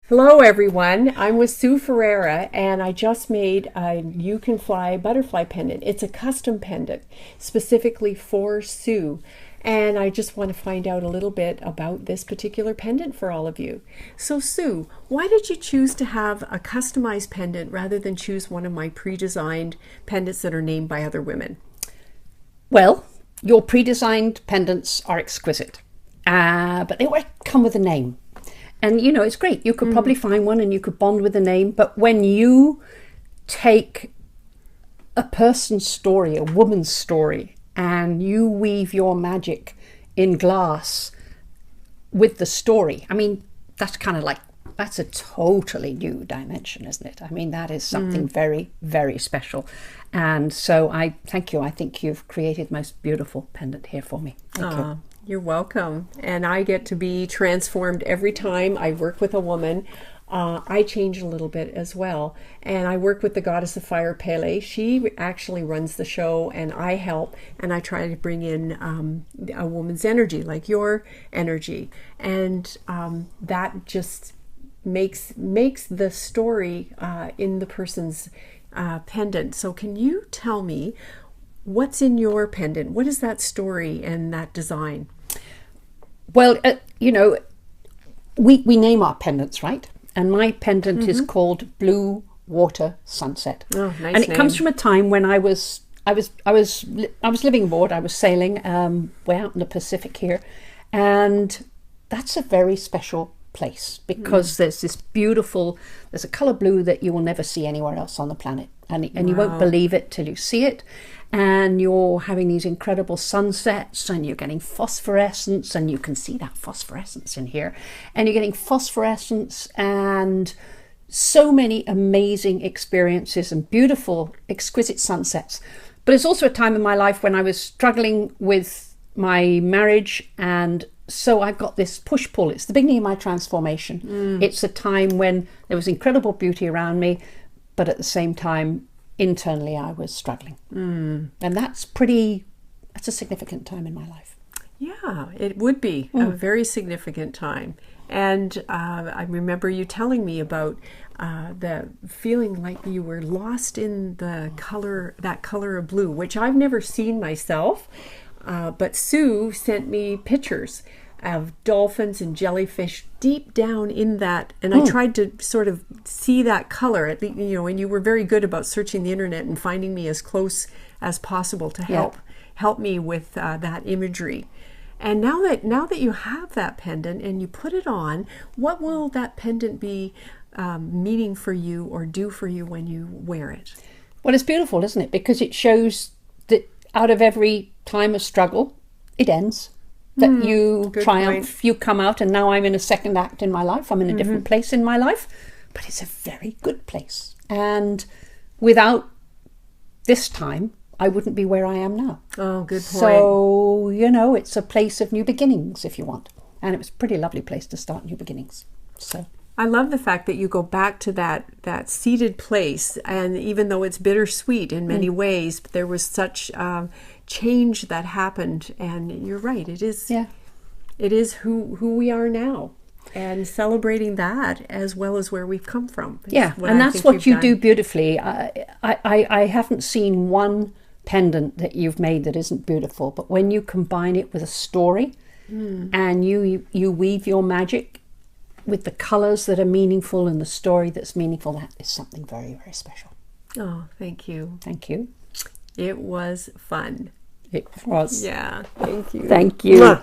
Hello everyone, I'm with Sue Ferreira and I just made a You Can Fly butterfly pendant. It's a custom pendant specifically for Sue, and I just want to find out a little bit about this particular pendant for all of you. So Sue, why did you choose to have a customized pendant rather than choose one of my pre-designed pendants that are named by other women? Well, your pre-designed pendants are exquisite, but they always come with a name. And, you know, it's great. You could probably find one and you could bond with the name. But when you take a person's story, a woman's story, and you weave your magic in glass with the story, I mean, that's kind of like, that's a totally new dimension, isn't it? I mean, that is something very, very special. And so I thank you. I think you've created the most beautiful pendant here for me. Thank you. You're welcome. And I get to be transformed every time I work with a woman. I change a little bit as well. And I work with the goddess of fire, Pele. She actually runs the show and I help. And I try to bring in a woman's energy, like your energy. And that just makes the story in the person's pendant. So can you tell me what's in your pendant? What is that story and that design? Well, you know, we name our pendants, right? And my pendant is called Blue Water Sunset. Oh, nice and it name. comes from a time when I was living aboard. I was sailing way out in the Pacific here, and that's a very special place because there's a color blue that you will never see anywhere else on the planet, and you won't believe it till you see it. And you're having these incredible sunsets and you're getting phosphorescence, and you can see that phosphorescence in here, and you're getting phosphorescence and so many amazing experiences and beautiful, exquisite sunsets. But it's also a time in my life when I was struggling with my marriage, and so I've got this push-pull. It's the beginning of my transformation. It's a time when there was incredible beauty around me, but at the same time, internally I was struggling. And that's a significant time in my life. Yeah, it would be a very significant time. And I remember you telling me about the feeling like you were lost in that color of blue, which I've never seen myself. But Sue sent me pictures of dolphins and jellyfish deep down in that, and I tried to sort of see that color, and you were very good about searching the internet and finding me as close as possible to help me with that imagery. And now that you have that pendant and you put it on, what will that pendant be meaning for you or do for you when you wear it? Well, it's beautiful, isn't it? Because it shows that out of every time of struggle, it ends. That you triumph, you come out, and now I'm in a second act in my life. I'm in a different place in my life, but it's a very good place. And without this time, I wouldn't be where I am now. Oh, good point. So, you know, it's a place of new beginnings, if you want. And it was a pretty lovely place to start new beginnings. So I love the fact that you go back to that seated place, and even though it's bittersweet in many ways, but there was such change that happened, and you're right, it is who we are now, and celebrating that as well as where we've come from. And that's what you do beautifully. I haven't seen one pendant that you've made that isn't beautiful, but when you combine it with a story and you weave your magic with the colors that are meaningful and the story that's meaningful, that is something very, very special. Oh, thank you. Thank you. It was fun. It was. Yeah, thank you. Thank you.